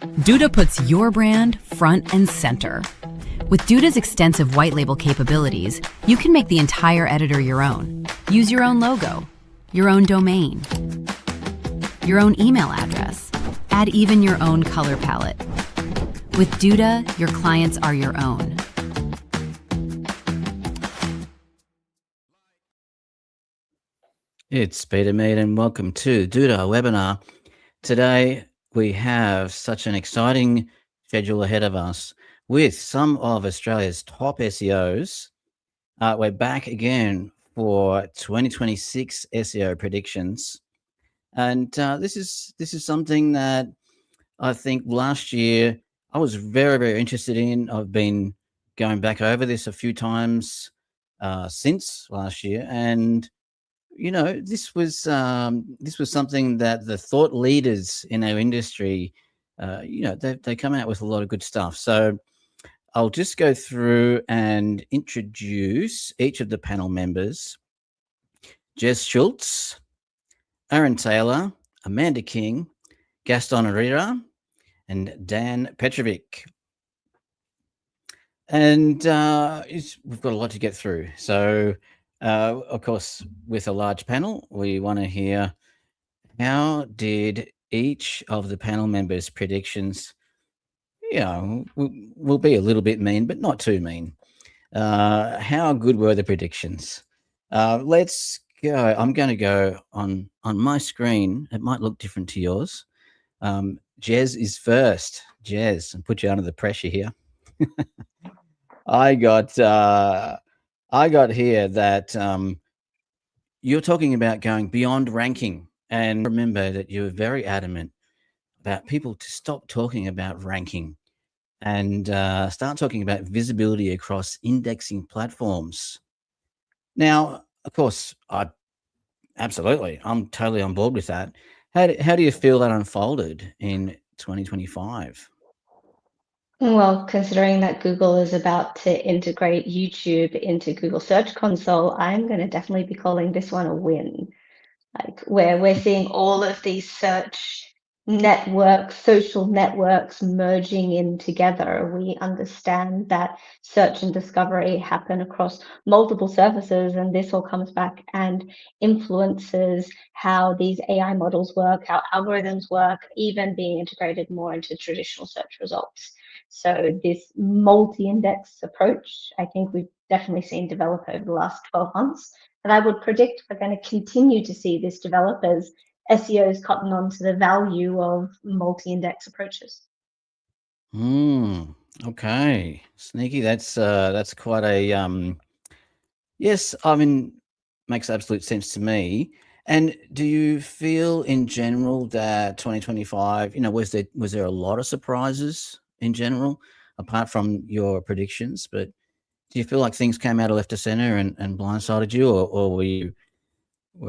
Duda puts your brand front and center. With Duda's extensive white label capabilities, you can make the entire editor your own. Use your own logo, your own domain, your own email address, add even your own color palette. With Duda, your clients are your own. It's Peter Mead and welcome to Duda webinar. Today we have such an exciting schedule ahead of us with some of Australia's top SEOs. We're back again for 2026 SEO predictions. And this is something that I think last year I was very, very interested in. I've been going back over this a few times since last year, and you know, this was something that the thought leaders in our industry, they come out with a lot of good stuff. So I'll just go through and introduce each of the panel members: Jes Schultz, Aaron Taylor, Amanda King, Gaston Herrera, and Dan Petrovic. And we've got a lot to get through. So, of course, with a large panel, we want to hear how did each of the panel members' predictions, will be a little bit mean, but not too mean. How good were the predictions? Let's go. I'm going to go on my screen. It might look different to yours. Jes is first. Jes, I'll put you under the pressure here. I got here that you're talking about going beyond ranking, and remember that you were very adamant about people to stop talking about ranking and start talking about visibility across indexing platforms. Now, of course, I'm totally on board with that. How do you feel that unfolded in 2025? Well, considering that Google is about to integrate YouTube into Google Search Console, I'm going to definitely be calling this one a win. Like where we're seeing all of these search networks, social networks merging in together. We understand that search and discovery happen across multiple surfaces, and this all comes back and influences how these AI models work, how algorithms work, even being integrated more into traditional search results. So this multi-index approach, I think we've definitely seen develop over the last 12 months. And I would predict we're going to continue to see this develop as SEOs cotton on to the value of multi-index approaches. Okay, sneaky. That's quite a yes. I mean, makes absolute sense to me. And do you feel in general that 2025, was there a lot of surprises in general, apart from your predictions? But do you feel like things came out of left to center and blindsided you, or were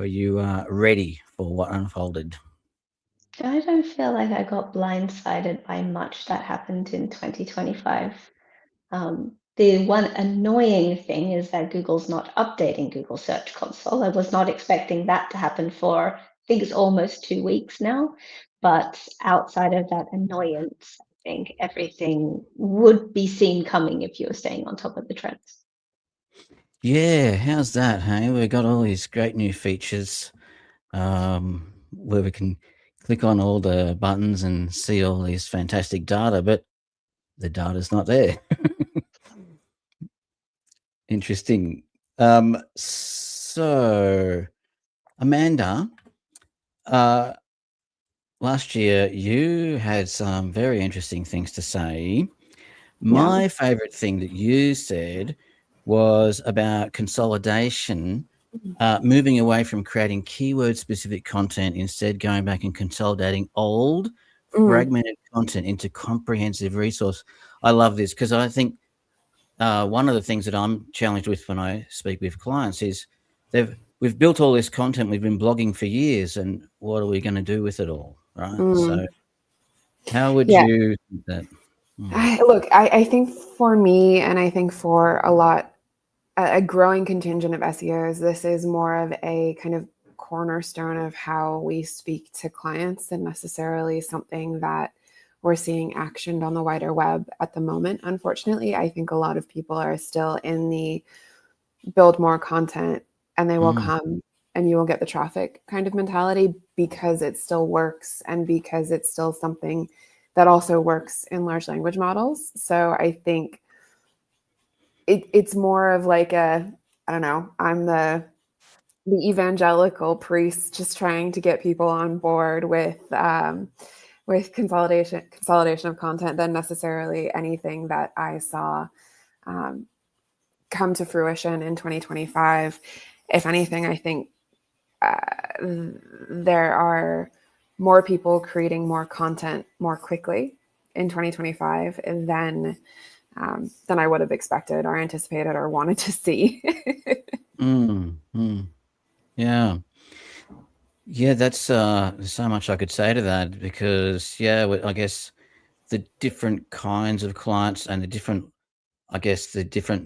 you ready for what unfolded? I don't feel like I got blindsided by much that happened in 2025. The one annoying thing is that Google's not updating Google Search Console. I was not expecting that to happen for, I think it's almost 2 weeks now. But outside of that annoyance, I think everything would be seen coming if you were staying on top of the trends. Yeah, how's that? Hey, we've got all these great new features where we can click on all the buttons and see all this fantastic data, but the data's not there. Interesting. So, Amanda, last year you had some very interesting things to say. My favorite thing that you said was about consolidation, moving away from creating keyword-specific content, instead going back and consolidating old, fragmented content into comprehensive resource. I love this because I think one of the things that I'm challenged with when I speak with clients is we've built all this content, we've been blogging for years, and what are we going to do with it all, right? So how would you think that? I think for me, and I think for a growing contingent of SEOs, this is more of a kind of cornerstone of how we speak to clients than necessarily something that we're seeing actioned on the wider web at the moment. Unfortunately, I think a lot of people are still in the build more content and they will come and you will get the traffic kind of mentality, because it still works and because it's still something that also works in large language models. So I think it's more of like I don't know, I'm the evangelical priest just trying to get people on board with consolidation of content than necessarily anything that I saw come to fruition in 2025. If anything, I think there are more people creating more content more quickly in 2025 than I would have expected or anticipated or wanted to see. Yeah. Yeah, that's there's so much I could say to that, because I guess the different kinds of clients and the different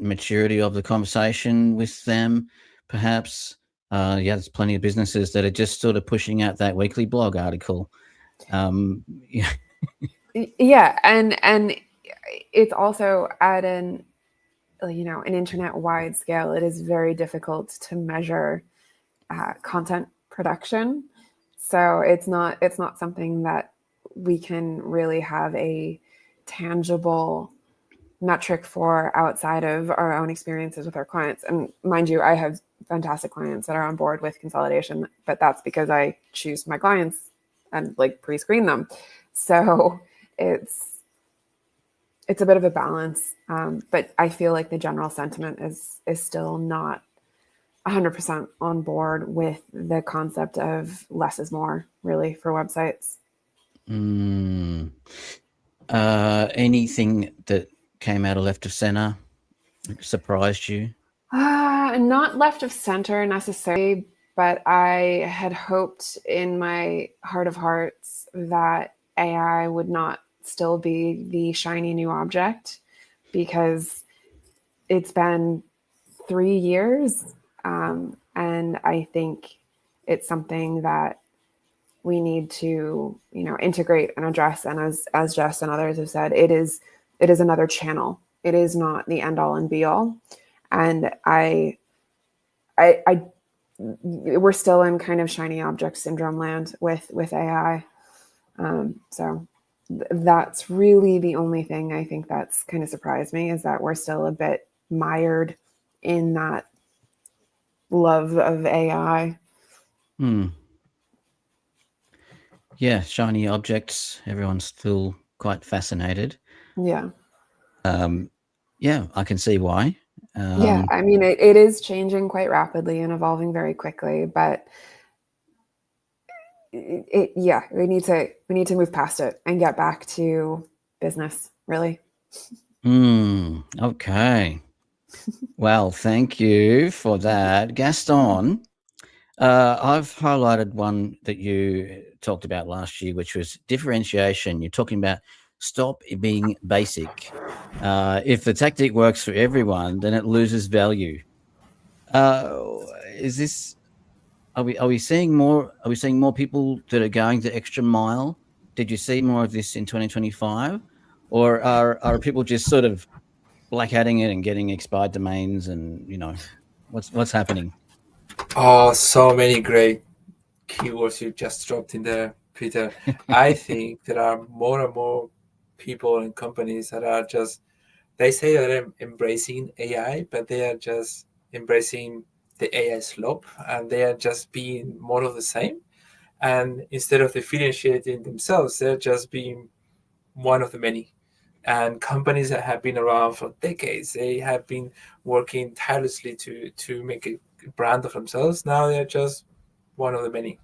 maturity of the conversation with them, perhaps. There's plenty of businesses that are just sort of pushing out that weekly blog article. Yeah. Yeah, and it's also at an internet-wide scale. It is very difficult to measure content production, so it's not something that we can really have a tangible metric for outside of our own experiences with our clients. And mind you, I have fantastic clients that are on board with consolidation, but that's because I choose my clients and like pre-screen them. So it's a bit of a balance, but I feel like the general sentiment is still not 100% on board with the concept of less is more, really, for websites. Anything that came out of left of center surprised you? Not left of center necessarily, but I had hoped in my heart of hearts that AI would not still be the shiny new object, because it's been 3 years. And I think it's something that we need to, integrate and address. And as Jes and others have said, it is another channel. It is not the end all and be all. And we're still in kind of shiny object syndrome land with AI. So that's really the only thing I think that's kind of surprised me, is that we're still a bit mired in that love of AI. Yeah, shiny objects. Everyone's still quite fascinated. Yeah. Yeah, I can see why. Yeah, I mean, it is changing quite rapidly and evolving very quickly, but we need to move past it and get back to business, really. Okay. Well, thank you for that, Gaston. I've highlighted one that you talked about last year, which was differentiation. You're talking about stop being basic. If the tactic works for everyone, then it loses value. Is this? Are we seeing more? Are we seeing more people that are going the extra mile? Did you see more of this in 2025, or are people just sort of black hatting it and getting expired domains, and what's happening? Oh, so many great keywords you just dropped in there, Peter. I think there are more and more people and companies that are just, they say that they're embracing AI, but they are just embracing the AI slope, and they are just being more of the same. And instead of differentiating themselves, they're just being one of the many. And companies that have been around for decades, they have been working tirelessly to make a brand of themselves. Now they're just one of the many,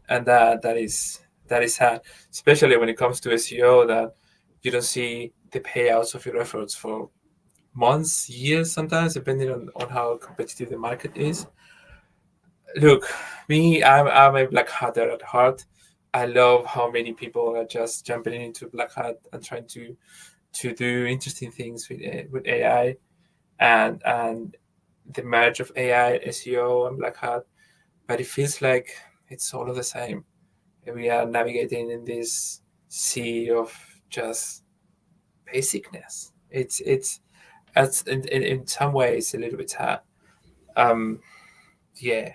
and that is sad, especially when it comes to SEO. That you don't see the payouts of your efforts for months, years, sometimes, depending on how competitive the market is. Look, me, I'm a black hatter at heart. I love how many people are just jumping into black hat and trying to do interesting things with AI, and the merge of AI, SEO, and black hat. But it feels like it's all of the same. We are navigating in this sea of just basicness. It's as in some ways a little bit hard. Yeah.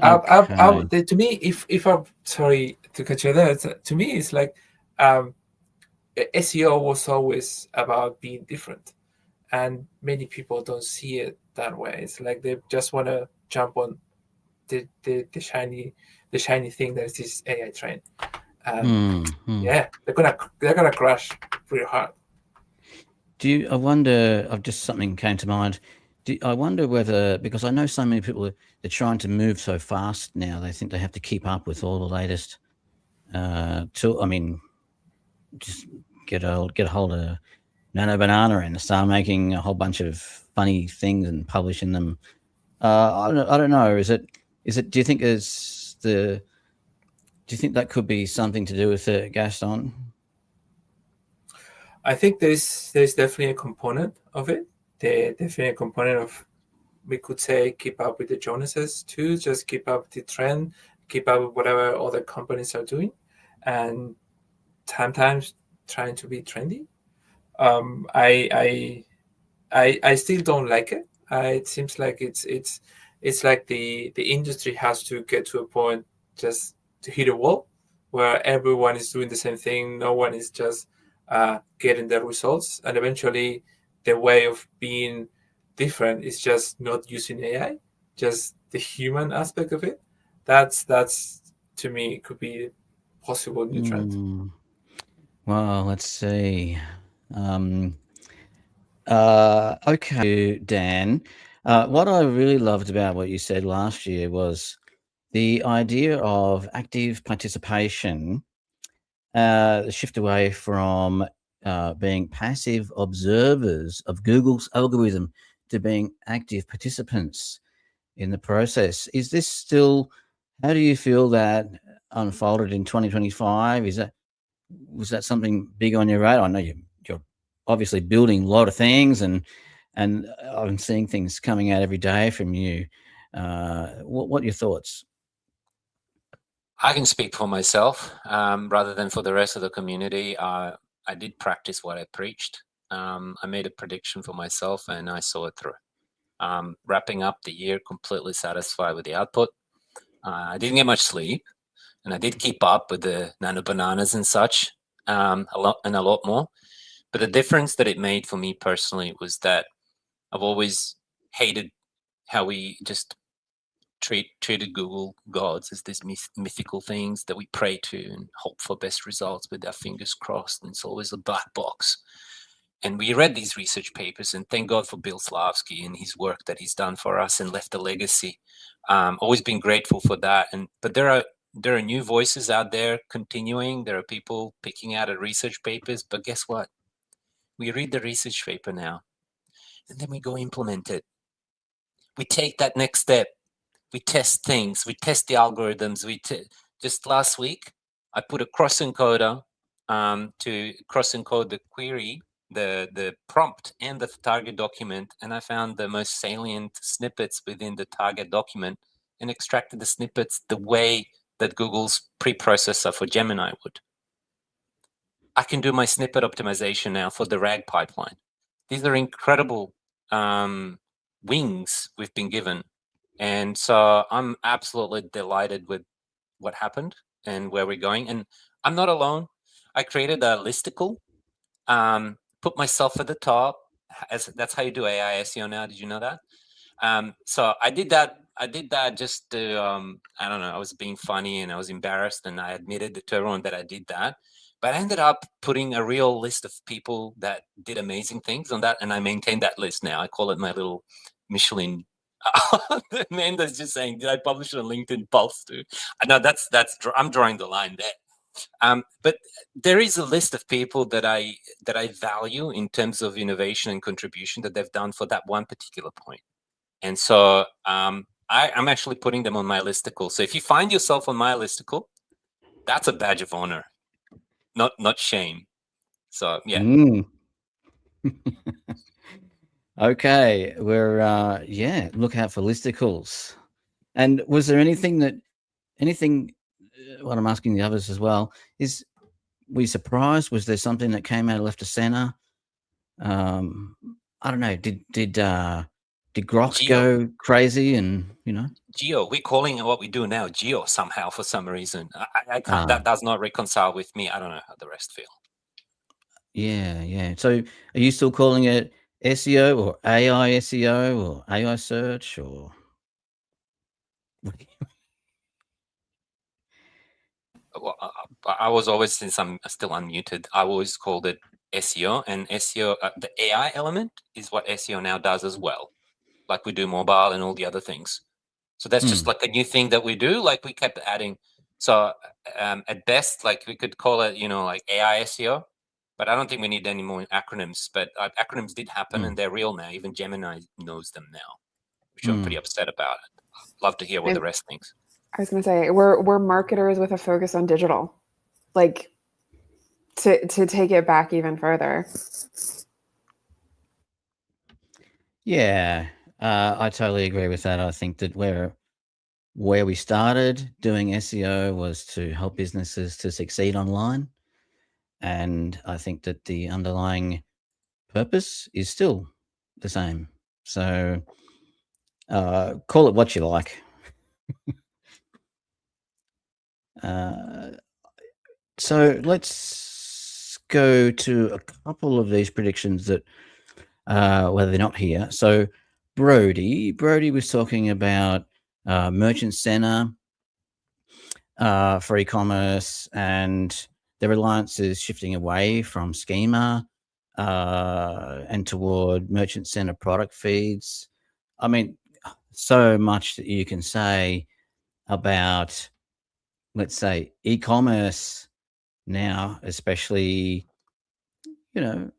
Okay. To me, if I'm sorry to cut you there, to me it's like SEO was always about being different, and many people don't see it that way. It's like they just want to jump on the shiny thing that is this AI trend, and yeah, they're gonna crash pretty hard. I wonder, just something came to mind. I wonder whether, because I know so many people are trying to move so fast now, they think they have to keep up with all the latest tool. I mean, just get a hold of Nano Banana and start making a whole bunch of funny things and publishing them. I don't know. Is it? Do you think do you think that could be something to do with it, Gaston? I think there's definitely a component of it. There's definitely a component of, we could say, keep up with the Joneses too. Just keep up with the trend, keep up with whatever other companies are doing, and sometimes trying to be trendy. I still don't like it. It seems like it's like the industry has to get to a point just to hit a wall where everyone is doing the same thing. No one is just getting the results, and eventually the way of being different is just not using AI, just the human aspect of it. That's to me could be a possible new trend. Well, let's see. Okay, Dan. What I really loved about what you said last year was the idea of active participation, the shift away from being passive observers of Google's algorithm to being active participants in the process. Is this still, how do you feel that unfolded in 2025? Was that something big on your radar? I know you're obviously building a lot of things, and I'm seeing things coming out every day from you. What are your thoughts? I can speak for myself rather than for the rest of the community. I did practice what I preached. I made a prediction for myself and I saw it through. Wrapping up the year completely satisfied with the output. I didn't get much sleep, and I did keep up with the nano bananas and such a lot more. But the difference that it made for me personally was that I've always hated how we just treated Google gods as these mythical things that we pray to and hope for best results with our fingers crossed, and it's always a black box. And we read these research papers, and thank God for Bill Slavsky and his work that he's done for us and left a legacy. Always been grateful for that. But there are new voices out there continuing. There are people picking out the research papers, but guess what? We read the research paper now, and then we go implement it. We take that next step. We test things. We test the algorithms. Just last week, I put a cross-encoder to cross-encode the query, the prompt, and the target document, and I found the most salient snippets within the target document and extracted the snippets the way that Google's preprocessor for Gemini would. I can do my snippet optimization now for the RAG pipeline. These are incredible wings we've been given. And so I'm absolutely delighted with what happened and where we're going. And I'm not alone. I created a listicle, put myself at the top. That's how you do AI SEO now. Did you know that? So I did that. Just to, I don't know, I was being funny and I was embarrassed, and I admitted to everyone that I did that. But I ended up putting a real list of people that did amazing things on that, and I maintain that list now. I call it my little Michelin. Amanda's just saying, did I publish it on LinkedIn Pulse too? No, that's I'm drawing the line there. But there is a list of people that I value in terms of innovation and contribution that they've done for that one particular point. And so I'm actually putting them on my listicle. So if you find yourself on my listicle, that's a badge of honor, not shame. So yeah. Okay, we're look out for listicles. And was there anything what I'm asking the others as well is, were you surprised? Was there something that came out of left of center? I don't know. Did Grok go crazy? And Geo, we're calling what we do now Geo somehow for some reason. I can't. That does not reconcile with me. I don't know how the rest feel. Yeah. So, are you still calling it SEO or AI SEO or AI search or? Well, I was always, since I'm still unmuted, I always called it SEO, and SEO, the AI element is what SEO now does as well. Like we do mobile and all the other things. So that's just like a new thing that we do. Like we kept adding. So at best, like we could call it, like AI SEO, but I don't think we need any more acronyms. But acronyms did happen and they're real now. Even Gemini knows them now, which I'm pretty upset about it. Love to hear what the rest thinks. I was going to say, we're marketers with a focus on digital, like to take it back even further. Yeah, I totally agree with that. I think that where we started doing SEO was to help businesses to succeed online. And I think that the underlying purpose is still the same. So call it what you like. So let's go to a couple of these predictions that whether they're not here. So Brody was talking about Merchant Center for e-commerce, and the reliance is shifting away from schema and toward Merchant Center product feeds. I mean, so much that you can say about, let's say, e-commerce now, especially the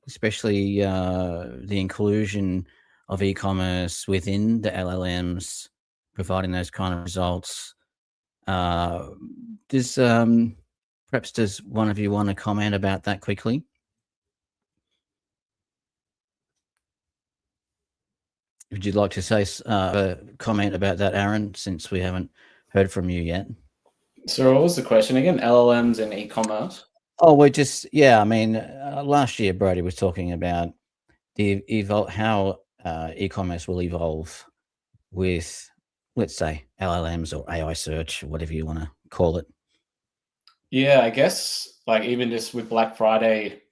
inclusion of e-commerce within the LLMs, providing those kind of results. Does one of you want to comment about that quickly? Would you like to say a comment about that, Aaron, since we haven't heard from you yet? So what was the question again? LLMs and e-commerce? Oh, I mean, last year Brody was talking about how e-commerce will evolve with, let's say, LLMs or AI search, or whatever you want to call it. Yeah, I guess like even just with Black Friday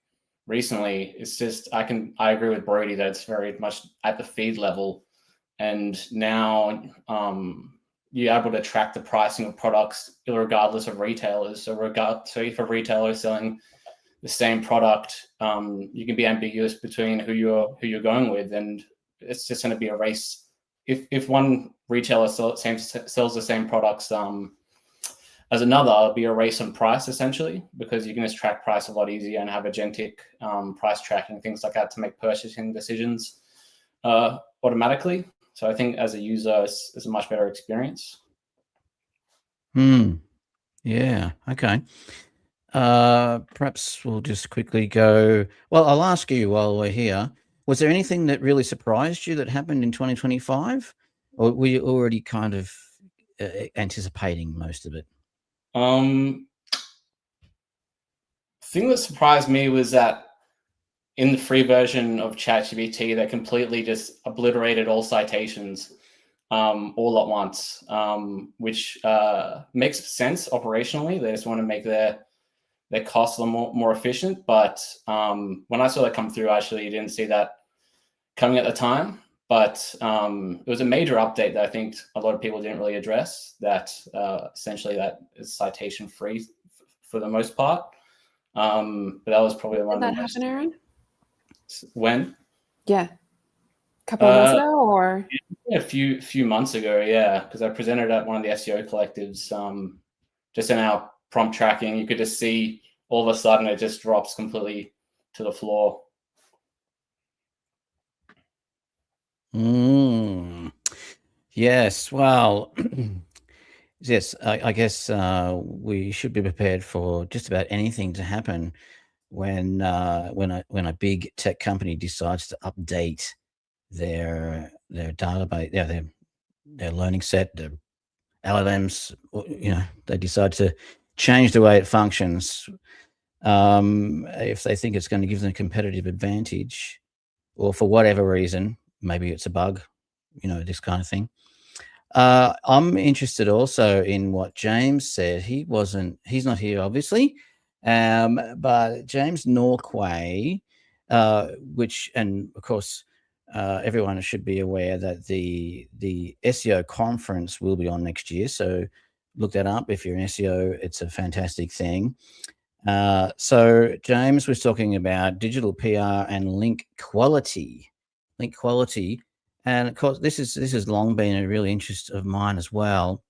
recently, it's just I agree with Brody that it's very much at the feed level, and now you're able to track the pricing of products regardless of retailers. So if a retailer is selling the same product, you can be ambiguous between who you're going with, and it's just going to be a race. If one retailer sells the same products as another, it'll be a race on price essentially, because you can just track price a lot easier and have agentic price tracking, things like that, to make purchasing decisions automatically. So I think as a user, it's a much better experience. Yeah. Okay. Perhaps we'll just quickly go. Well, I'll ask you while we're here. Was there anything that really surprised you that happened in 2025, or were you already kind of anticipating most of it? Thing that surprised me was that in the free version of ChatGPT, they completely just obliterated all citations all at once, which makes sense operationally. They just want to make their costs a little more efficient. But when I saw that come through, I actually didn't see that coming at the time. But it was a major update that I think a lot of people didn't really address, that essentially that is citation free for the most part. But that was probably one of the most... Did that happen, Aaron? When? Yeah. A couple of months ago, or? A few months ago, yeah, because I presented at one of the SEO collectives. Just in our prompt tracking, you could just see all of a sudden it just drops completely to the floor. Yes. Well, yes, I guess we should be prepared for just about anything to happen when a big tech company decides to update their database, their learning set, their LLMs. They decide to change the way it functions. if they think it's going to give them a competitive advantage, or for whatever reason, maybe it's a bug, this kind of thing. I'm interested also in what James said. He's not here, obviously, but James Norquay, which, and of course, everyone should be aware that the SEO conference will be on next year. So look that up. If you're an SEO, it's a fantastic thing. So James was talking about digital PR and link quality. And of course, this has long been a really interest of mine as well,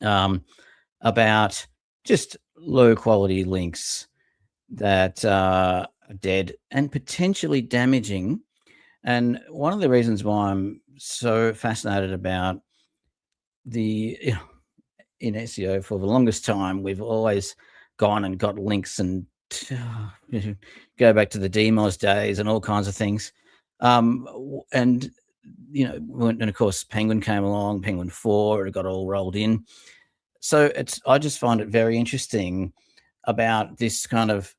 about just low quality links that are dead and potentially damaging. And one of the reasons why I'm so fascinated about in SEO, for the longest time, we've always gone and got links and go back to the DMOS days and all kinds of things. And of course, Penguin came along, Penguin 4, it got all rolled in. So I just find it very interesting about this kind of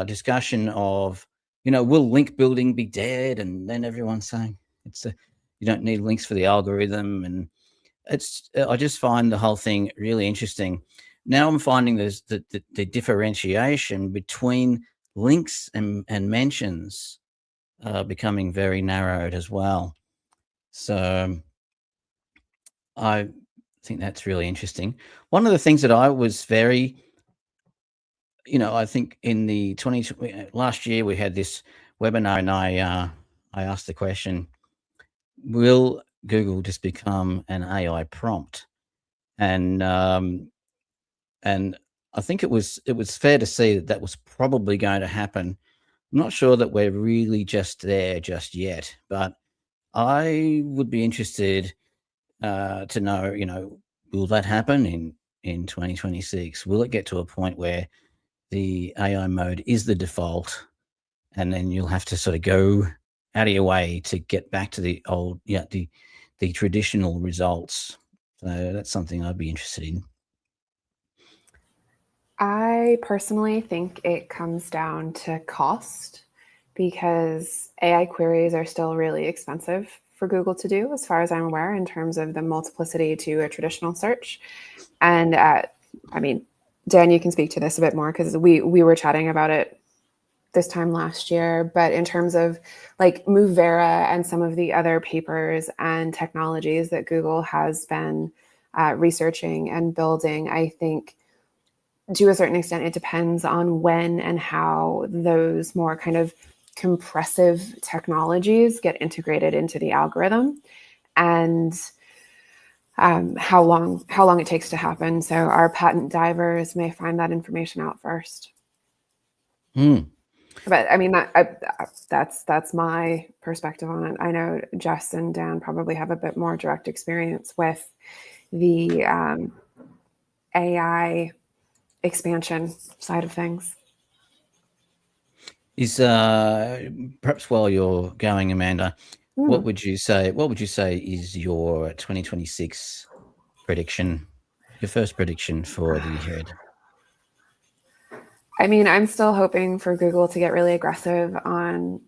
discussion of, will link building be dead? And then everyone's saying you don't need links for the algorithm. And I just find the whole thing really interesting. Now I'm finding there's the differentiation between links and mentions becoming very narrowed as well. So I think that's really interesting. One of the things that I was very, I think in the last year we had this webinar, and I asked the question, will Google just become an AI prompt? And I think it was fair to see that was probably going to happen. I'm not sure that we're really just there just yet, but I would be interested to know, will that happen in 2026? Will it get to a point where the AI mode is the default, and then you'll have to sort of go out of your way to get back to the old, the traditional results? So that's something I'd be interested in. I personally think it comes down to cost, because AI queries are still really expensive for Google to do, as far as I'm aware, in terms of the multiplicity to a traditional search. And Dan, you can speak to this a bit more, because we were chatting about it this time last year. But in terms of like Movera and some of the other papers and technologies that Google has been researching and building, I think to a certain extent, it depends on when and how those more kind of compressive technologies get integrated into the algorithm, and how long it takes to happen. So our patent divers may find that information out first. But I mean, that's my perspective on it. I know Jes and Dan probably have a bit more direct experience with the AI expansion side of things. Is perhaps while you're going, Amanda, what would you say is your 2026 prediction, your first prediction for the year ahead? I mean, I'm still hoping for Google to get really aggressive on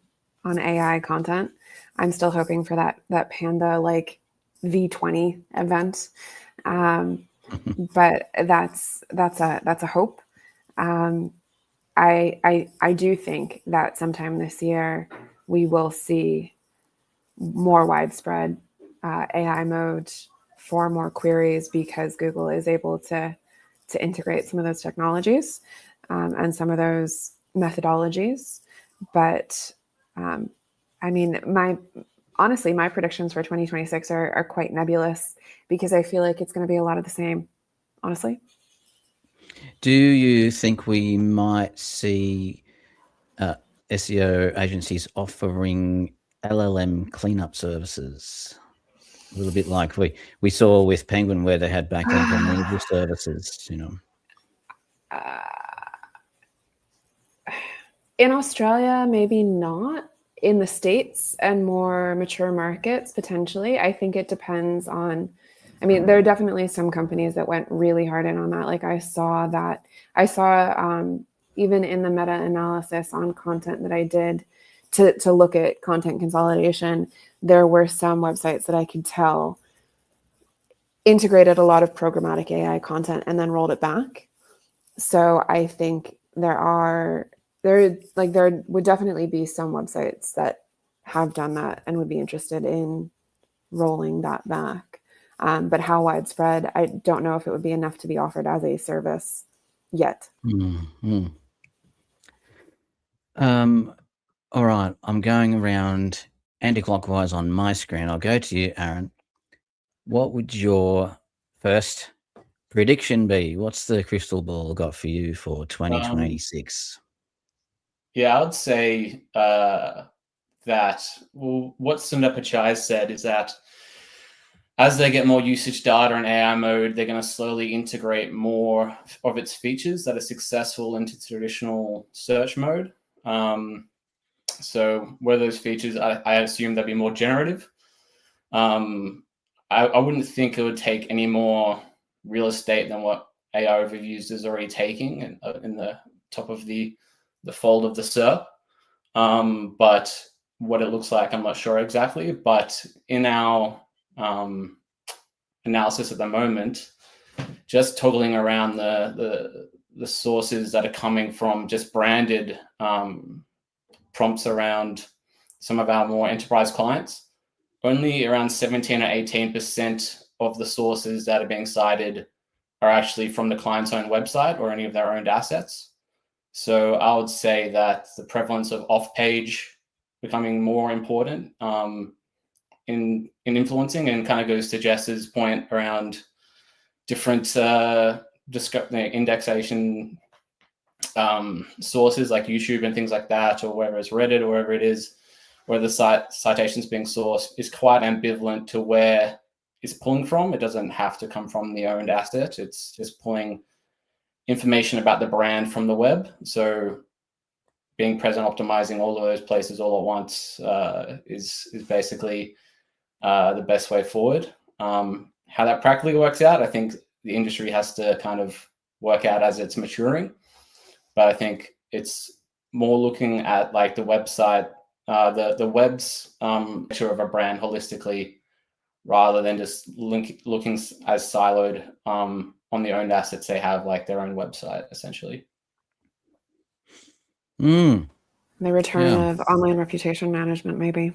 AI content. I'm still hoping for that Panda like V20 event. But that's a hope. I do think that sometime this year we will see more widespread AI mode for more queries, because Google is able to integrate some of those technologies and some of those methodologies. But I mean, honestly, my predictions for 2026 are quite nebulous, because I feel like it's going to be a lot of the same, honestly. Do you think we might see SEO agencies offering LLM cleanup services? A little bit like we saw with Penguin, where they had backlink removal services, In Australia, maybe not. In the States and more mature markets, potentially. I think it depends on, there are definitely some companies that went really hard in on that. Like I saw even in the meta-analysis on content that I did to look at content consolidation, there were some websites that I could tell integrated a lot of programmatic AI content and then rolled it back. So I think there would definitely be some websites that have done that and would be interested in rolling that back. But how widespread, I don't know if it would be enough to be offered as a service yet. Mm-hmm. All right, I'm going around anti-clockwise on my screen. I'll go to you, Aaron. What would your first prediction be? What's the crystal ball got for you for 2026? Yeah, I would say that what Sundar Pichai said is that as they get more usage data in AI mode, they're going to slowly integrate more of its features that are successful into traditional search mode. So where those features, I assume they'll be more generative. I wouldn't think it would take any more real estate than what AI overviews is already taking in the top of the fold of the SERP. But what it looks like, I'm not sure exactly. But in our analysis at the moment, just toggling around the sources that are coming from just branded prompts around some of our more enterprise clients, only around 17 or 18% of the sources that are being cited are actually from the client's own website or any of their owned assets. So I would say that the prevalence of off-page becoming more important in influencing, and kind of goes to Jess's point around different indexation sources like YouTube and things like that, or whether it's Reddit or wherever it is, where the citations being sourced is quite ambivalent to where it's pulling from. It doesn't have to come from the owned asset. It's just pulling information about the brand from the web. So being present, optimizing all of those places all at once is basically the best way forward. How that practically works out, I think the industry has to kind of work out as it's maturing. But I think it's more looking at like the website, the web's picture of a brand holistically, rather than just looking as siloed on the owned assets they have, like their own website, essentially. The return of online reputation management, maybe.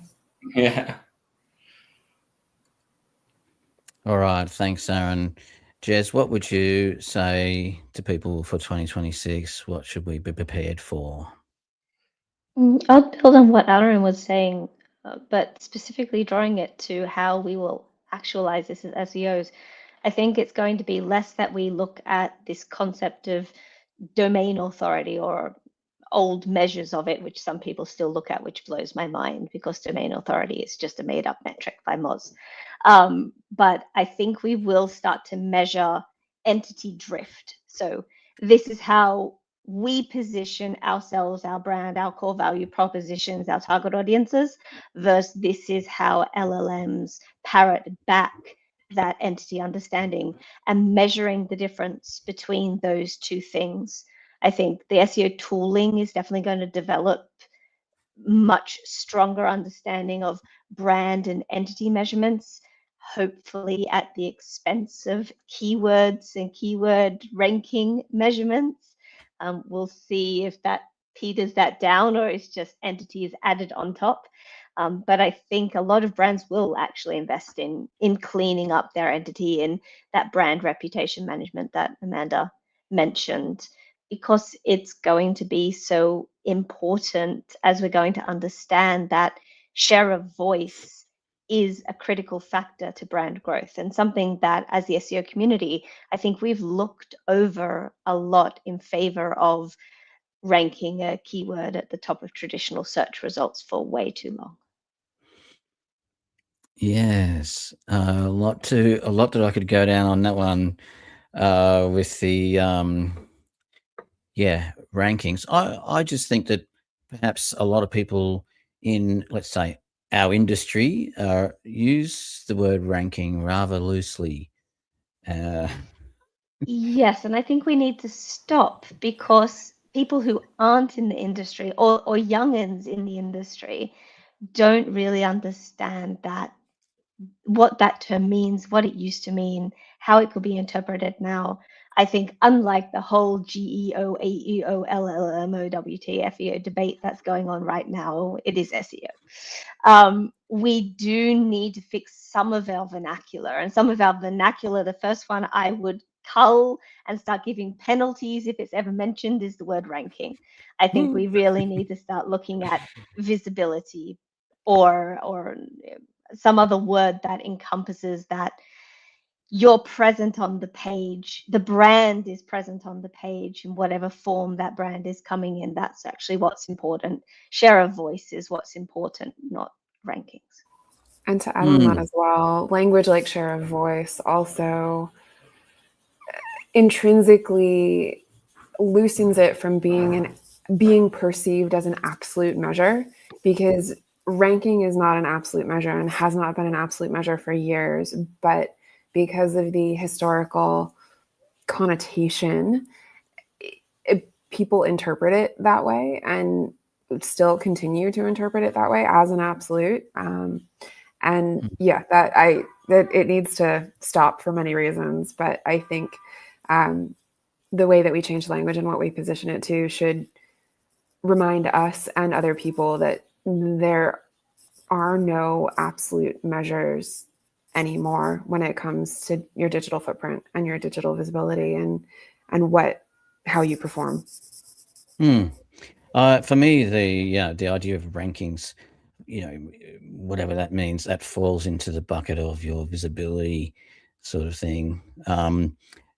Yeah. All right, thanks, Aaron. Jes, what would you say to people for 2026? What should we be prepared for? I'll build on what Aaron was saying, but specifically drawing it to how we will actualize this as SEOs. I think it's going to be less that we look at this concept of domain authority or old measures of it, which some people still look at, which blows my mind because domain authority is just a made up metric by Moz. But I think we will start to measure entity drift. So this is how we position ourselves, our brand, our core value propositions, our target audiences, versus this is how LLMs parrot back that entity understanding, and measuring the difference between those two things. I think the SEO tooling is definitely going to develop much stronger understanding of brand and entity measurements, hopefully at the expense of keywords and keyword ranking measurements. We'll see if that peters that down or it's just entities added on top. But I think a lot of brands will actually invest in cleaning up their entity and that brand reputation management that Amanda mentioned, because it's going to be so important as we're going to understand that share of voice is a critical factor to brand growth, and something that as the SEO community, I think we've looked over a lot in favor of ranking a keyword at the top of traditional search results for way too long. Yes, a lot that I could go down on that one with the rankings. I just think that perhaps a lot of people in, let's say, our industry use the word ranking rather loosely. Yes, and I think we need to stop, because people who aren't in the industry or youngins in the industry don't really understand that, what that term means, what it used to mean, how it could be interpreted now. I think unlike the whole GEO, AEO, LLM, OWT, FEO debate that's going on right now, it is SEO. We do need to fix some of our vernacular, and some of our vernacular, the first one I would cull and start giving penalties if it's ever mentioned, is the word ranking. I think we really need to start looking at visibility or some other word that encompasses that you're present on the page, the brand is present on the page in whatever form that brand is coming in. That's actually what's important. Share of voice is what's important, not rankings. And to add on that as well, language like share of voice also intrinsically loosens it from being perceived as an absolute measure, because ranking is not an absolute measure and has not been an absolute measure for years. But because of the historical connotation, people interpret it that way and still continue to interpret it that way as an absolute. And yeah, that it needs to stop for many reasons. But I think the way that we change language and what we position it to should remind us and other people that there are no absolute measures anymore when it comes to your digital footprint and your digital visibility and how you perform. For me, the idea of rankings, whatever that means, that falls into the bucket of your visibility sort of thing.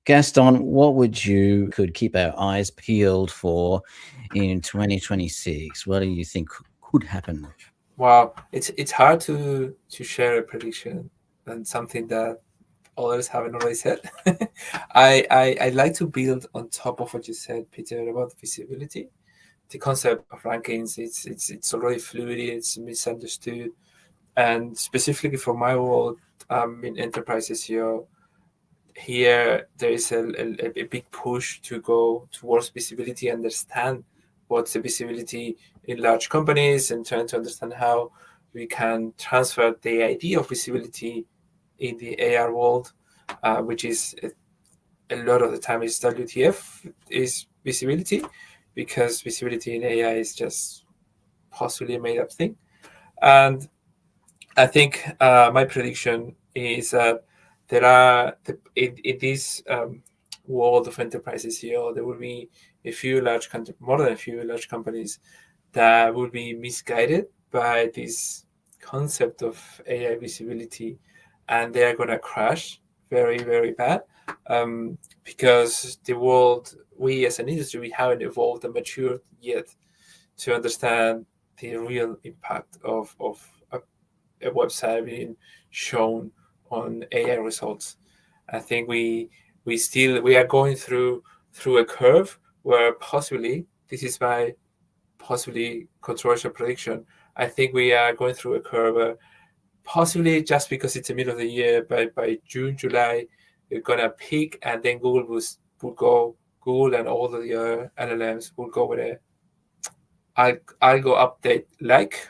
Gaston, what could keep our eyes peeled for in 2026? What do you think could happen? Wow, it's hard to share a prediction and something that others haven't already said. I like to build on top of what you said, Peter, about visibility. The concept of rankings, it's already fluid, it's misunderstood, and specifically for my world, in enterprise SEO, here there is a big push to go towards visibility, understand what's the visibility in large companies, and trying to understand how we can transfer the idea of visibility in the AR world, which is a lot of the time is WTF is visibility, because visibility in AI is just possibly a made-up thing. And I think my prediction is that there are in this world of enterprise SEO, there will be more than a few large companies that will be misguided by this concept of AI visibility, and they are going to crash very, very bad, because the world, we as an industry, we haven't evolved and matured yet to understand the real impact of a website being shown on AI results. I think we are going through a curve where possibly, this is my possibly controversial prediction, I think we are going through a curve where possibly, just because it's the middle of the year, by June, July, it's gonna peak, and then Google and all the other LLMs will go with a algo update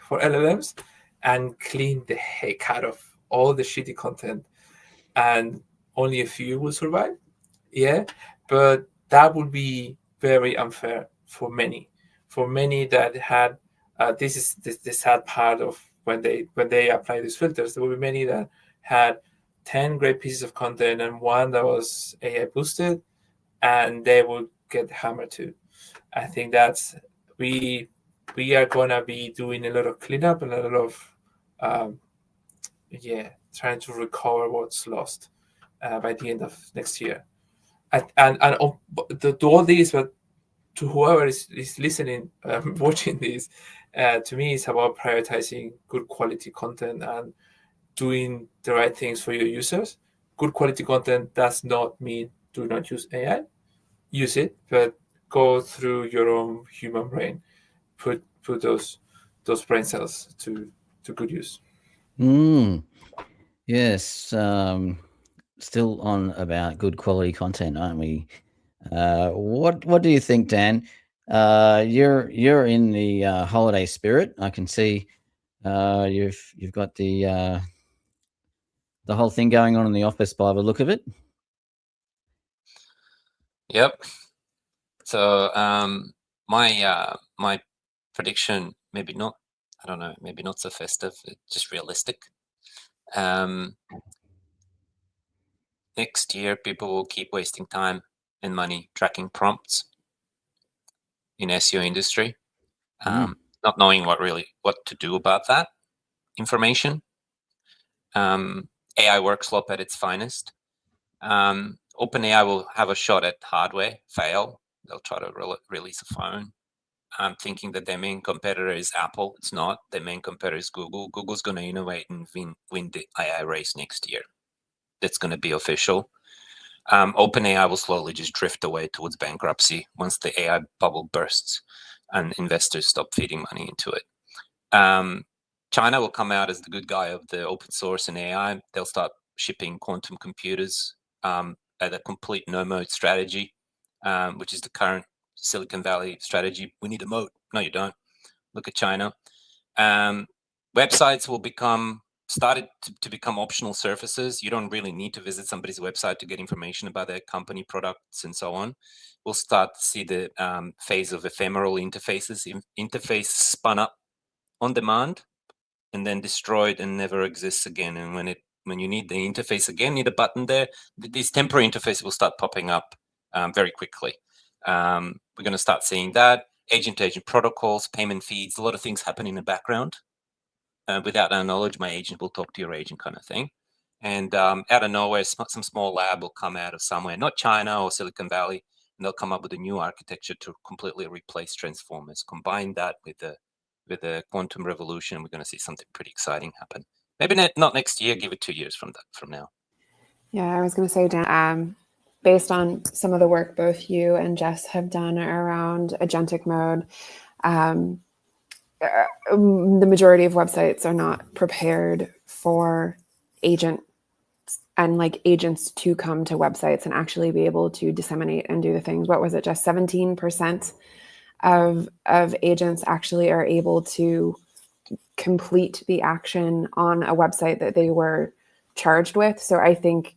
for LLMs and clean the heck out of all the shitty content, and only a few will survive. Yeah, but that would be very unfair for many that had this is the sad part of when they apply these filters. There will be many that had 10 great pieces of content and one that was AI boosted, and they will get hammered too. I think that's we are gonna be doing a lot of cleanup and a lot of trying to recover what's lost by the end of next year. And to all these, but to whoever is listening, watching this, to me, it's about prioritizing good quality content and doing the right things for your users. Good quality content does not mean do not use AI. Use it, but go through your own human brain. Put those brain cells to good use. Yes. Still on about good quality content, aren't we? What do you think, Dan? You're in the holiday spirit. I can see you've got the whole thing going on in the office by the look of it. Yep. So my prediction, maybe not, I don't know, maybe not so festive, just realistic. Next year, people will keep wasting time and money tracking prompts in SEO industry, not knowing what to do about that information. AI work slop at its finest. OpenAI will have a shot at hardware, fail. They'll try to release a phone. I'm thinking that their main competitor is Apple. It's not. Their main competitor is Google. Google's going to innovate and win the AI race next year. That's going to be official. OpenAI will slowly just drift away towards bankruptcy once the AI bubble bursts and investors stop feeding money into it. China will come out as the good guy of the open source and AI. They'll start shipping quantum computers at a complete no-mode strategy, which is the current Silicon Valley strategy. We need a moat. No, you don't. Look at China. Websites will started to become optional surfaces. You don't really need to visit somebody's website to get information about their company, products, and so on. We'll start to see the phase of ephemeral interfaces. Interface spun up on demand and then destroyed and never exists again. And when you need the interface again, need a button there, these temporary interfaces will start popping up very quickly. We're going to start seeing that. Agent-to-agent protocols, payment feeds, a lot of things happen in the background. Without our knowledge, my agent will talk to your agent kind of thing. And out of nowhere, some small lab will come out of somewhere, not China or Silicon Valley, and they'll come up with a new architecture to completely replace transformers. Combine that with the quantum revolution, we're going to see something pretty exciting happen. Maybe not next year, give it 2 years from now. Yeah, I was going to say, Dan, based on some of the work both you and Jes have done around agentic mode, the majority of websites are not prepared for agents to come to websites and actually be able to disseminate and do the things. What was it? Just 17% of agents actually are able to complete the action on a website that they were charged with. So I think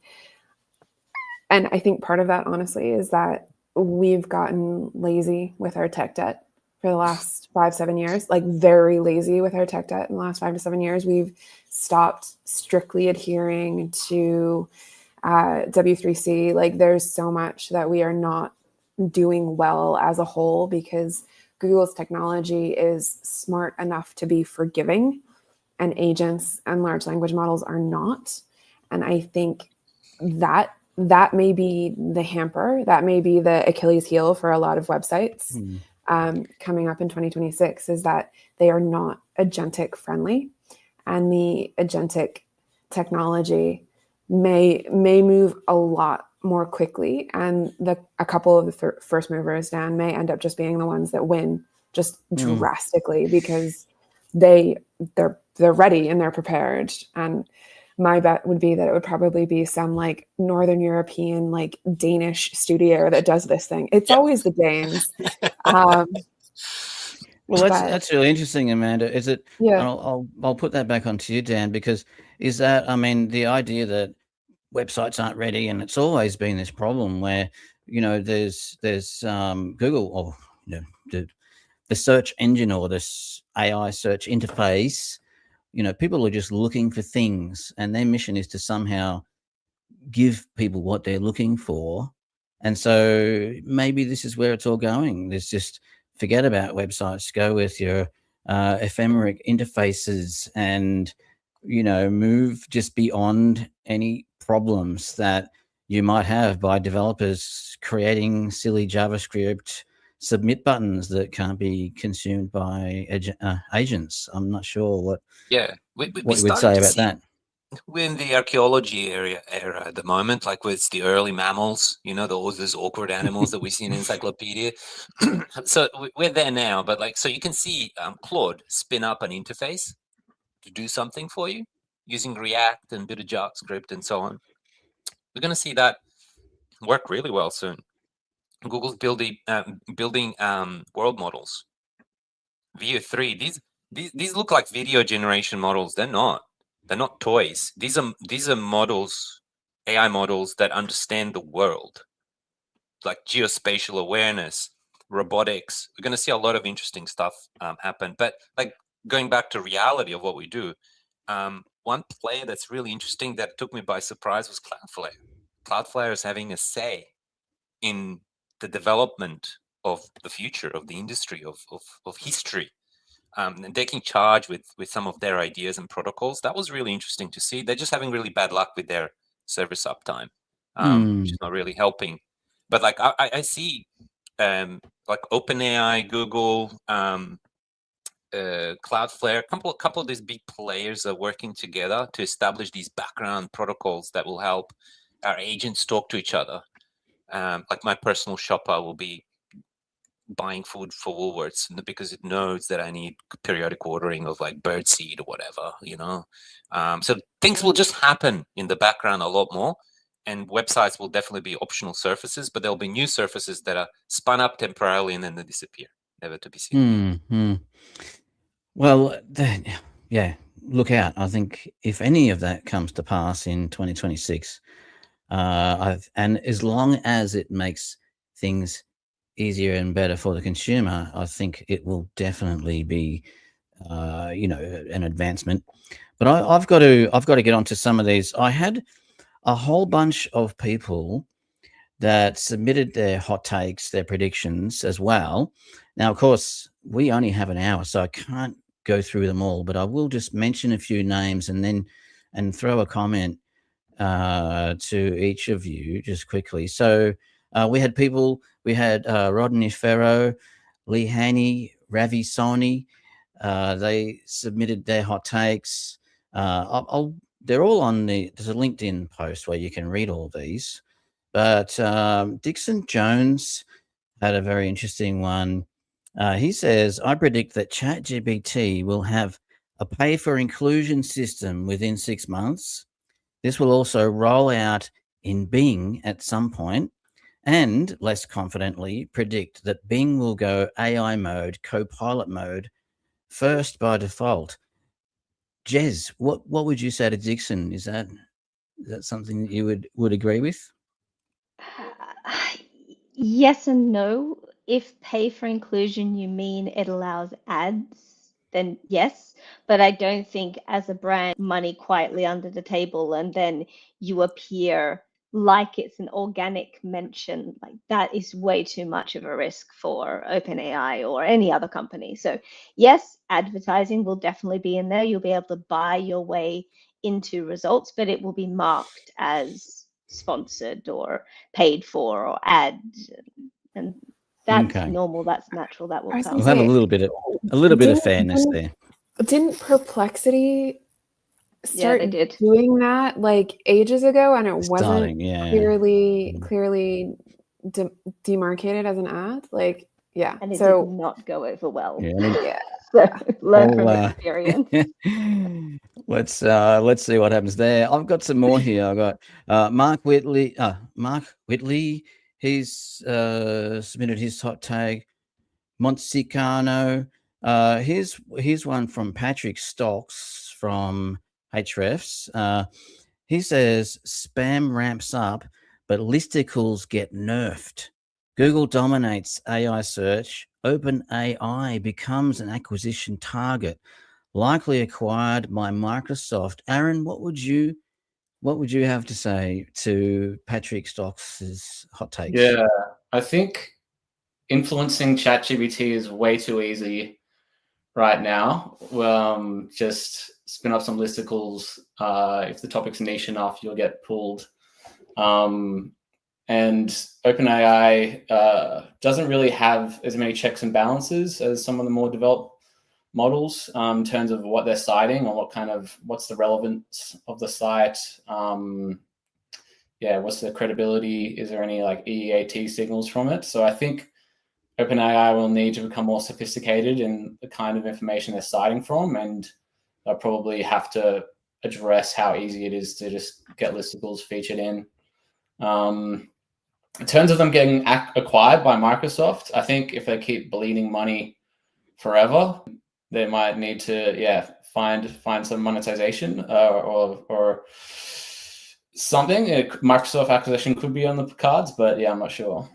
part of that, honestly, is that we've gotten lazy with our tech debt for the last 5-7 years, like very lazy with our tech debt in the last 5 to 7 years. We've stopped strictly adhering to W3C. Like there's so much that we are not doing well as a whole because Google's technology is smart enough to be forgiving and agents and large language models are not. And I think that may be the hamper, that may be the Achilles heel for a lot of websites. Coming up in 2026 is that they are not agentic friendly, and the agentic technology may move a lot more quickly, and a couple of the first movers, Dan, may end up just being the ones that win just drastically because they're ready and they're prepared. And my bet would be that it would probably be some like Northern European, like Danish studio that does this thing. It's always the Danes. Well, that's really interesting, Amanda. Is it? Yeah. I'll put that back onto you, Dan, because is that? I mean, the idea that websites aren't ready, and it's always been this problem where there's Google or the search engine or this AI search interface. People are just looking for things, and their mission is to somehow give people what they're looking for. And so maybe this is where it's all going. There's just forget about websites, go with your ephemeric interfaces and, move just beyond any problems that you might have by developers creating silly JavaScript submit buttons that can't be consumed by agents. I'm not sure what you would say about that. We're in the archaeology era at the moment, like with the early mammals, those awkward animals that we see in encyclopedia. So we're there now, but so you can see Claude spin up an interface to do something for you using React and a bit of JavaScript and so on. We're going to see that work really well soon. Google's building world models. VO3. These look like video generation models. They're not. They're not toys. These are models, AI models that understand the world, like geospatial awareness, robotics. We're going to see a lot of interesting stuff happen. But like going back to reality of what we do, one player that's really interesting that took me by surprise was Cloudflare. Cloudflare is having a say in the development of the future of the industry, of history, and taking charge with some of their ideas and protocols. That was really interesting to see. They're just having really bad luck with their service uptime, which is not really helping. But like I see like OpenAI, Google, Cloudflare, a couple of these big players are working together to establish these background protocols that will help our agents talk to each other. Like my personal shopper will be buying food for Woolworths because it knows that I need periodic ordering of like birdseed or whatever, you know. So things will just happen in the background a lot more, and websites will definitely be optional surfaces, but there'll be new surfaces that are spun up temporarily and then they disappear, never to be seen again. Well, yeah, look out. I think if any of that comes to pass in 2026, and as long as it makes things easier and better for the consumer, I think it will definitely be, an advancement. But I've got to get onto some of these. I had a whole bunch of people that submitted their hot takes, their predictions as well. Now, of course, we only have an hour, so I can't go through them all, but I will just mention a few names and throw a comment to each of you just quickly. So we had Rodney Ferro, Lee Haney, Ravi Soni. They submitted their hot takes. They're all on there's a LinkedIn post where you can read all these. But Dixon Jones had a very interesting one. He says, I predict that ChatGPT will have a pay for inclusion system within 6 months. This will also roll out in Bing at some point, and less confidently predict that Bing will go AI mode, Copilot mode first by default. Jes, what would you say to Dixon? Is that something that you would agree with? Yes and no. If pay for inclusion you mean it allows ads, then yes. But I don't think as a brand money quietly under the table and then you appear like it's an organic mention. Like that is way too much of a risk for OpenAI or any other company. So yes, advertising will definitely be in there. You'll be able to buy your way into results, but it will be marked as sponsored or paid for or ad, and that's Okay. normal, that's natural, that will I was come. We'll have a little bit of fairness there. Didn't Perplexity start they did. doing that like ages ago, and it wasn't clearly demarcated as an ad? Like, yeah. And it so did not go over well. yeah. So learn from experience. Let's see what happens there. I've got some more here. I've got Mark Whitley. He's submitted his hot tag. Montsicano. Here's one from Patrick Stocks from Hrefs. He says spam ramps up, but listicles get nerfed. Google dominates AI search. OpenAI becomes an acquisition target, likely acquired by Microsoft. Aaron, what would you have to say to Patrick Stocks' hot takes? Yeah, I think influencing ChatGPT is way too easy right now. Just spin up some listicles. If the topic's niche enough, you'll get pulled. And OpenAI doesn't really have as many checks and balances as some of the more developed models in terms of what they're citing or what's the relevance of the site. What's the credibility? Is there any like EEAT signals from it? So I think OpenAI will need to become more sophisticated in the kind of information they're citing from, and they'll probably have to address how easy it is to just get listicles featured in. in terms of them getting acquired by Microsoft, I think if they keep bleeding money forever, they might need to find some monetization or something. Microsoft acquisition could be on the cards, but I'm not sure.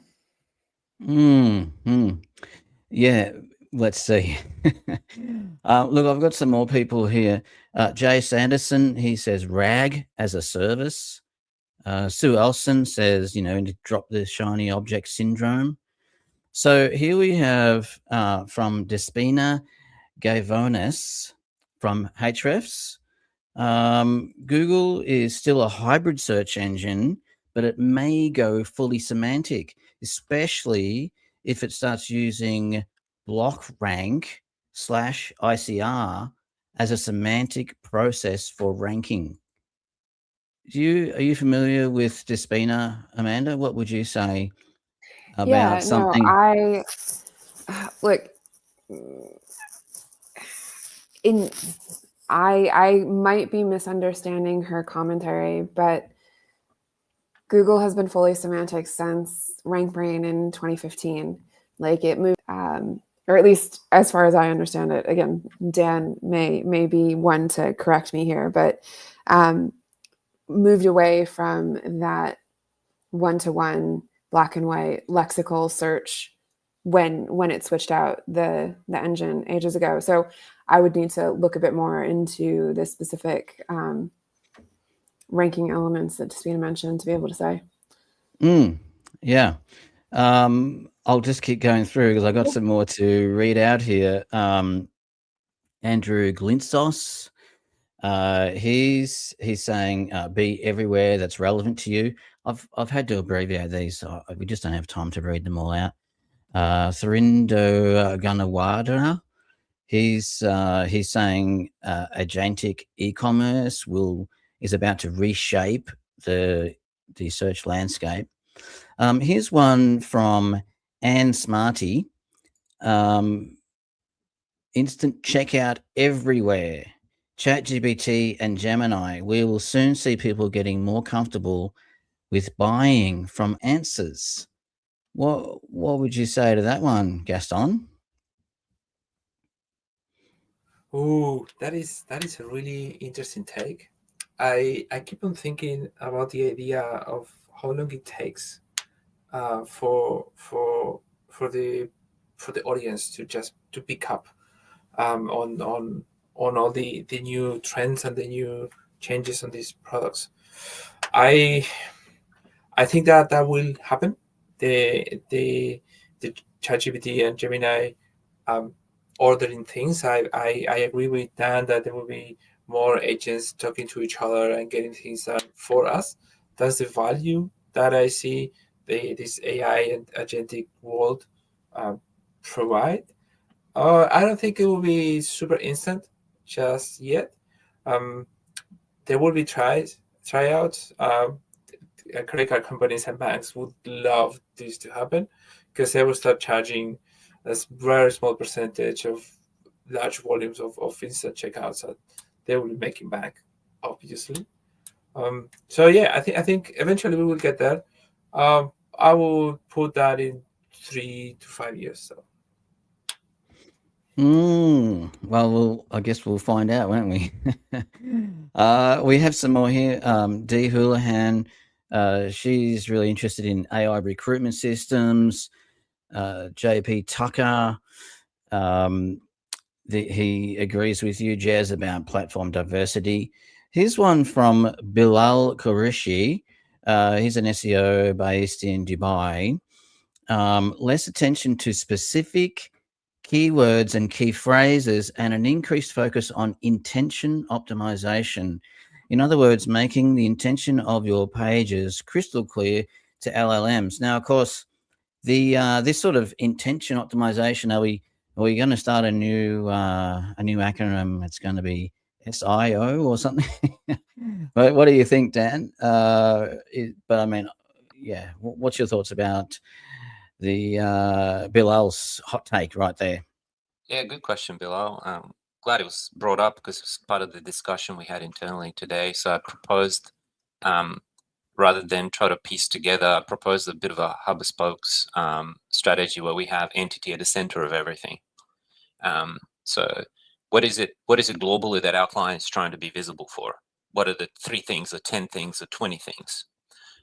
Yeah, let's see. Look, I've got some more people here. Jay Sanderson, he says RAG as a service. Sue Elson says, to drop the shiny object syndrome. So here we have from Despina Gavonis from Hrefs. Google is still a hybrid search engine, but it may go fully semantic, especially if it starts using block rank /ICR as a semantic process for ranking. Are you familiar with Despina, Amanda? What would you say about something? No, I might be misunderstanding her commentary, but Google has been fully semantic since RankBrain in 2015. Like it moved, or at least as far as I understand it. Again, Dan may be one to correct me here, but moved away from that one-to-one black and white lexical search when it switched out the engine ages ago. So I would need to look a bit more into the specific ranking elements that Despina mentioned to be able to say. Yeah. I'll just keep going through because I got some more to read out here. Andrew Glintzos, he's saying be everywhere that's relevant to you. I've had to abbreviate these, so we just don't have time to read them all out. Tharindo Ganawada, he's saying agentic e-commerce is about to reshape the search landscape. Here's one from Ann Smarty. Instant checkout everywhere. ChatGPT and Gemini. We will soon see people getting more comfortable with buying from answers. What would you say to that one, Gaston? Oh, that is a really interesting take. I keep on thinking about the idea of how long it takes for the audience to pick up on all the new trends and the new changes on these products. I think that will happen. The ChatGPT and Gemini ordering things. I agree with Dan that there will be more agents talking to each other and getting things done for us. That's the value that I see this AI and agentic world provide. I don't think it will be super instant just yet. There will be tryouts. Credit card companies and banks would love this to happen because they will start charging a very small percentage of large volumes of instant checkouts that they will be making back, obviously. So yeah, I think eventually we will get there. I will put that in 3 to 5 years. So. Well, I guess we'll find out, won't we? We have some more here. Dee Houlihan, she's really interested in AI recruitment systems. JP Tucker, he agrees with you, Jes, about platform diversity. Here's one from Bilal Qureshi. He's an SEO based in Dubai. Less attention to specific keywords and key phrases and an increased focus on intention optimization. In other words, making the intention of your pages crystal clear to LLMs. Now, of course, this sort of intention optimization, are we going to start a new acronym? It's going to be SIO or something. But what do you think, Dan? But I mean, yeah, what's your thoughts about the Bilal's hot take right there? Yeah, good question, Bilal. Glad it was brought up because it's part of the discussion we had internally today. So I proposed rather than try to piece together. I propose a bit of a hub and spokes strategy where we have entity at the center of everything. So what is it globally that our client is trying to be visible for? What are the 3 things or 10 things or 20 things?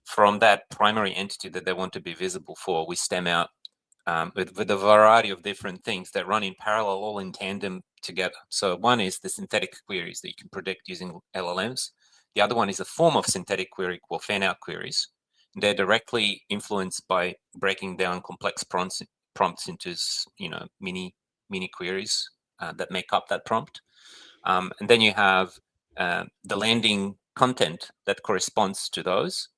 From that primary entity that they want to be visible for, we stem out with a variety of different things that run in parallel, all in tandem together. So one is the synthetic queries that you can predict using LLMs. The other one is a form of synthetic query called fan-out queries. They're directly influenced by breaking down complex prompts into mini queries that make up that prompt. And then you have the landing content that corresponds to those.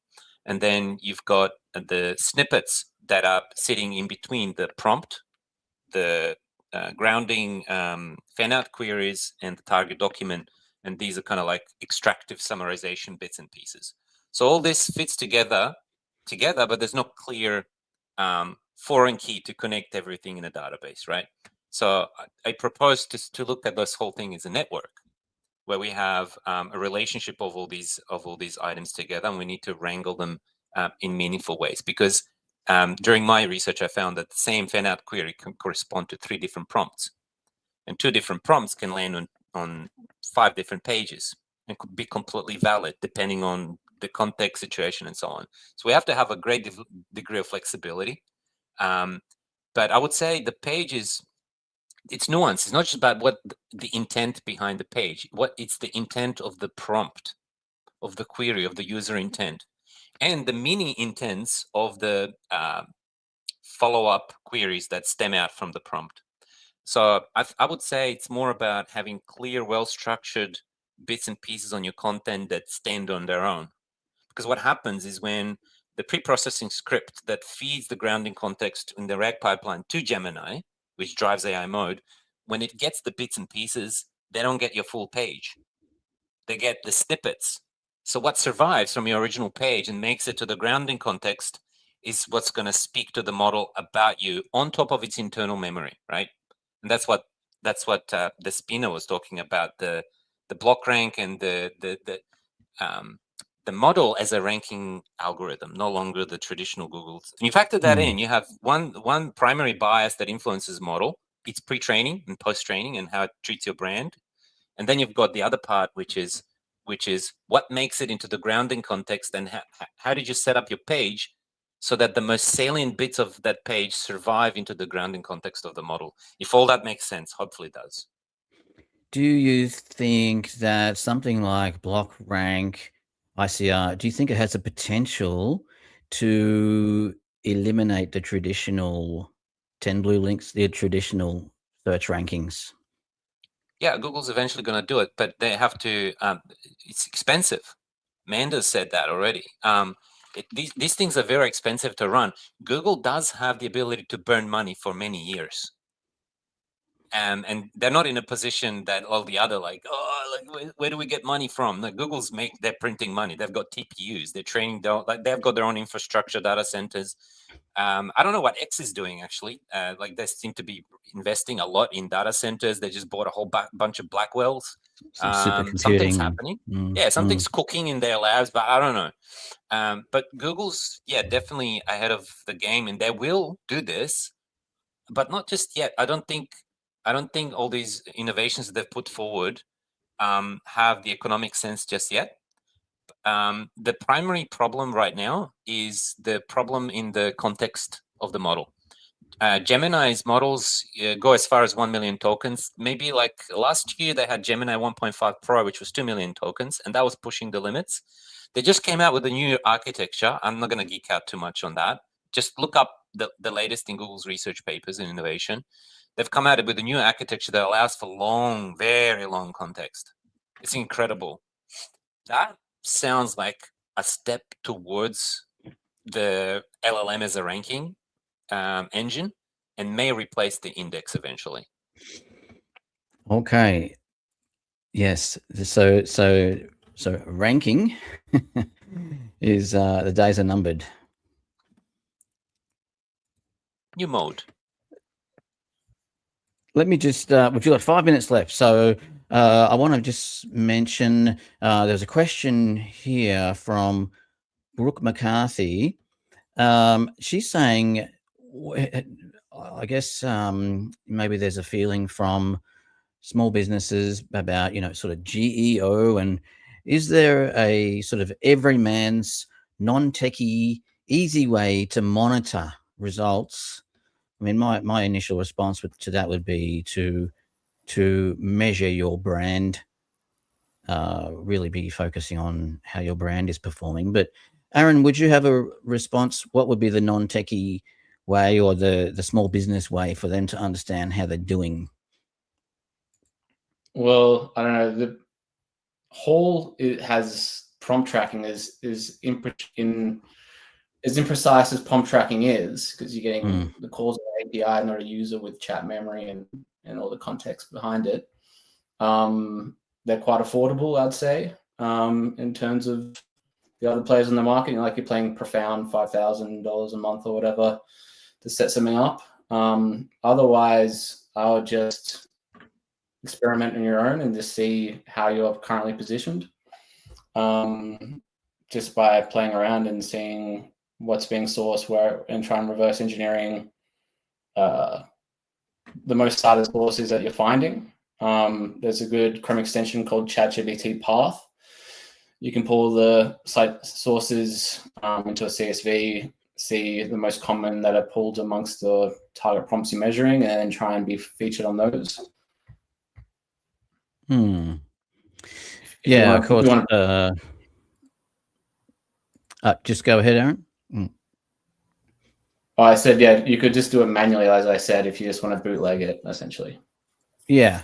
And then you've got the snippets that are sitting in between the prompt, the grounding fan-out queries, and the target document. And these are kind of like extractive summarization bits and pieces. So all this fits together, but there's no clear foreign key to connect everything in a database, right? So I propose to look at this whole thing as a network, where we have a relationship of all these items together, and we need to wrangle them in meaningful ways. Because during my research, I found that the same fan-out query can correspond to 3 different prompts, and 2 different prompts can land on 5 different pages and could be completely valid depending on the context, situation, and so on. So we have to have a great degree of flexibility. But I would say the page it's nuanced. It's not just about what the intent behind the page, it's the intent of the prompt, of the query, of the user intent, and the mini intents of the follow-up queries that stem out from the prompt. So I would say it's more about having clear, well-structured bits and pieces on your content that stand on their own. Because what happens is when the pre-processing script that feeds the grounding context in the RAG pipeline to Gemini, which drives AI mode, when it gets the bits and pieces, they don't get your full page. They get the snippets. So what survives from your original page and makes it to the grounding context is what's going to speak to the model about you on top of its internal memory, right? And that's what the spinner was talking about, the block rank and the model as a ranking algorithm, no longer the traditional Google's. And you factor that in, you have one primary bias that influences model. It's pre-training and post-training and how it treats your brand. And then you've got the other part, which is what makes it into the grounding context, and how did you set up your page so that the most salient bits of that page survive into the grounding context of the model. If all that makes sense, hopefully it does. Do you think that something like block rank, ICR, do you think it has the potential to eliminate the traditional 10 blue links, the traditional search rankings? Yeah, Google's eventually going to do it, but they have to, it's expensive. Manda said that already. These things are very expensive to run. Google does have the ability to burn money for many years. And they're not in a position that all the other where do we get money from? Like they're printing money. They've got TPUs. They're training. They've got their own infrastructure, data centers. I don't know what X is doing actually. They seem to be investing a lot in data centers. They just bought a whole bunch of Blackwells. Something's happening. Something's cooking in their labs, but I don't know. But Google's definitely ahead of the game, and they will do this, but not just yet. I don't think all these innovations that they've put forward have the economic sense just yet. The primary problem right now is the problem in the context of the model. Gemini's models go as far as 1 million tokens. Maybe like last year they had Gemini 1.5 Pro, which was 2 million tokens, and that was pushing the limits. They just came out with a new architecture. I'm not going to geek out too much on that. Just look up the latest in Google's research papers in innovation. They've come out with a new architecture that allows for long, very long context. It's incredible. That sounds like a step towards the LLM as a ranking engine, and may replace the index eventually. Okay. Yes. So ranking is the days are numbered. New mode. Let me just, we've got 5 minutes left. So I want to just mention there's a question here from Brooke McCarthy. She's saying, I guess maybe there's a feeling from small businesses about, sort of GEO, and is there a sort of everyman's non-techie easy way to monitor results? I mean, my initial response to that would be to measure your brand, really be focusing on how your brand is performing. But Aaron, would you have a response? What would be the non-techie way or the small business way for them to understand how they're doing? Well, I don't know. The whole it has prompt tracking is imprecise as prompt tracking is, because you're getting the calls of the API, not a user with chat memory and all the context behind it. They're quite affordable, I'd say, in terms of the other players in the market. Like you're paying profound $5,000 a month or whatever to set something up. Otherwise, I would just experiment on your own and just see how you're currently positioned, just by playing around and seeing what's being sourced where, and try and reverse engineering the most cited sources that you're finding. There's a good Chrome extension called ChatGPT Path. You can pull the site sources into a CSV, see the most common that are pulled amongst the target prompts you're measuring, and then try and be featured on those. Yeah, of course. Just go ahead, Aaron. Oh, I said, yeah, you could just do it manually, as I said, if you just want to bootleg it, essentially. Yeah.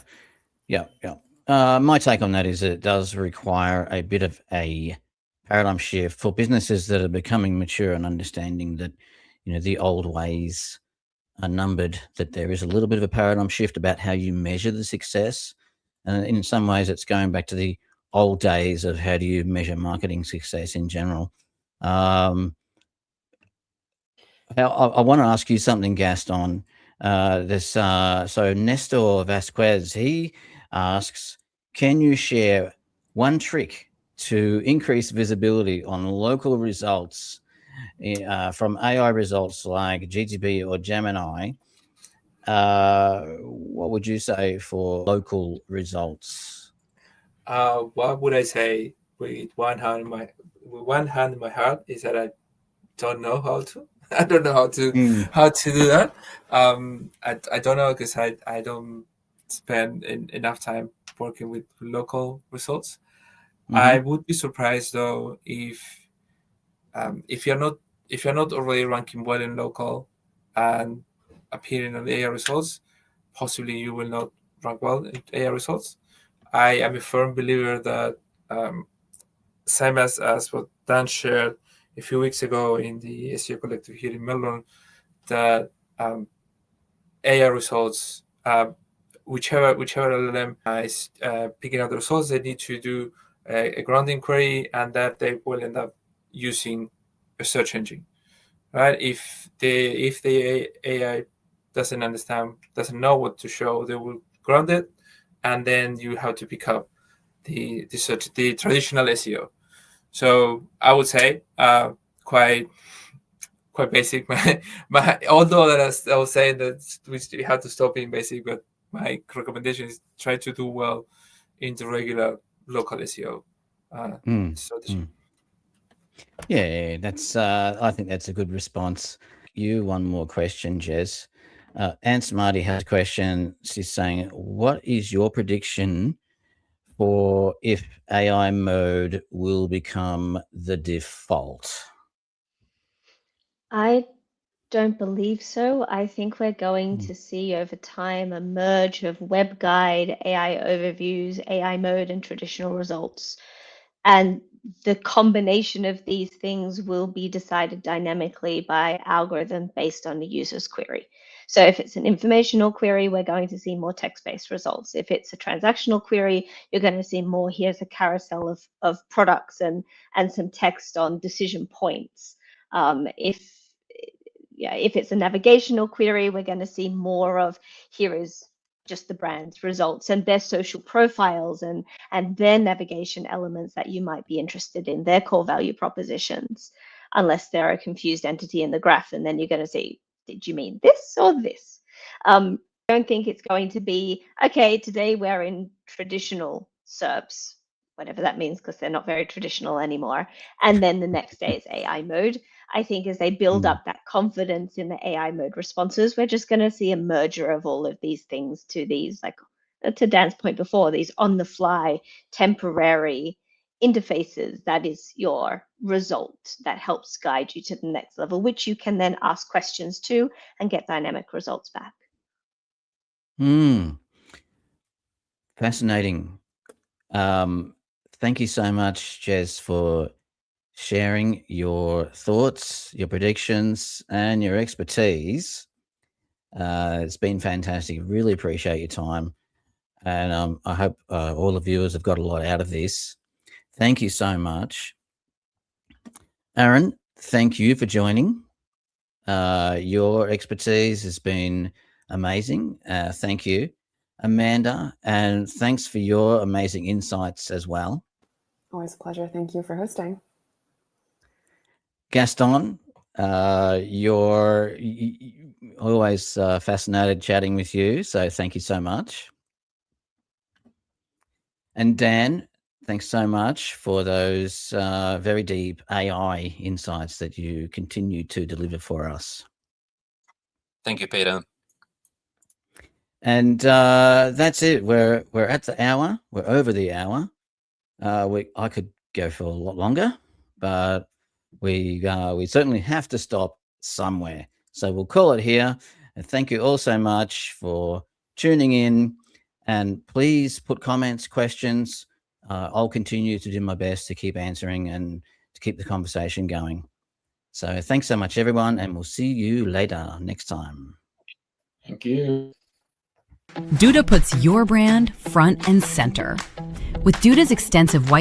My take on that is that it does require a bit of a paradigm shift for businesses that are becoming mature and understanding that, the old ways are numbered, that there is a little bit of a paradigm shift about how you measure the success. And in some ways, it's going back to the old days of how do you measure marketing success in general. I want to ask you something, Gaston. So Nestor Vasquez, he asks, can you share one trick to increase visibility on local results from AI results like GTP or Gemini? What would you say for local results? What would I say with one hand in my heart is that I don't know how to. I don't know how to do that. I don't know, because I don't spend enough time working with local results. I would be surprised though if you're not already ranking well in local and appearing on the AI results, possibly you will not rank well in AI results. I am a firm believer that same as what Dan shared a few weeks ago in the SEO collective here in Melbourne, that AI results, whichever LLM is picking up the results, they need to do a grounding query, and that they will end up using a search engine, right? If the AI doesn't know what to show, they will ground it, and then you have to pick up the traditional SEO. So I would say quite basic. Although that I was saying that we have to stop being basic, but my recommendation is try to do well in the regular local SEO strategy. Yeah, that's. I think that's a good response. One more question, Jes. Ann Smarty has a question. She's saying, "What is your prediction for if AI mode will become the default?" I don't believe so. I think we're going to see over time a merge of web guide, AI overviews, AI mode, and traditional results. And the combination of these things will be decided dynamically by algorithm based on the user's query. So if it's an informational query, we're going to see more text-based results. If it's a transactional query, you're going to see more, here's a carousel of products and some text on decision points. If it's a navigational query, we're going to see more of, here is just the brand's results and their social profiles and their navigation elements that you might be interested in, their core value propositions, unless they're a confused entity in the graph. And then you're going to say, did you mean this or this? I don't think it's going to be, okay, today we're in traditional SERPs, whatever that means, because they're not very traditional anymore. And then the next day is AI mode. I think as they build up that confidence in the AI mode responses, we're just going to see a merger of all of these things to these, like to Dan's point before, these on the fly, temporary interfaces. That is your result that helps guide you to the next level, which you can then ask questions to and get dynamic results back. Fascinating. Thank you so much, Jes, for sharing your thoughts, your predictions, and your expertise. It's been fantastic. Really appreciate your time. And I hope all the viewers have got a lot out of this. Thank you so much. Aaron, thank you for joining. Your expertise has been amazing. Thank you. Amanda, and thanks for your amazing insights as well. Always a pleasure. Thank you for hosting. Gaston, you're always fascinated chatting with you, so thank you so much. And Dan, thanks so much for those very deep AI insights that you continue to deliver for us. Thank you, Peter. And that's it. We're at the hour. We're over the hour. I could go for a lot longer, but we certainly have to stop somewhere. So we'll call it here. And thank you all so much for tuning in. And please put comments, questions. I'll continue to do my best to keep answering and to keep the conversation going. So thanks so much, everyone, and we'll see you later next time. Thank you. Duda puts your brand front and center. With Duda's extensive white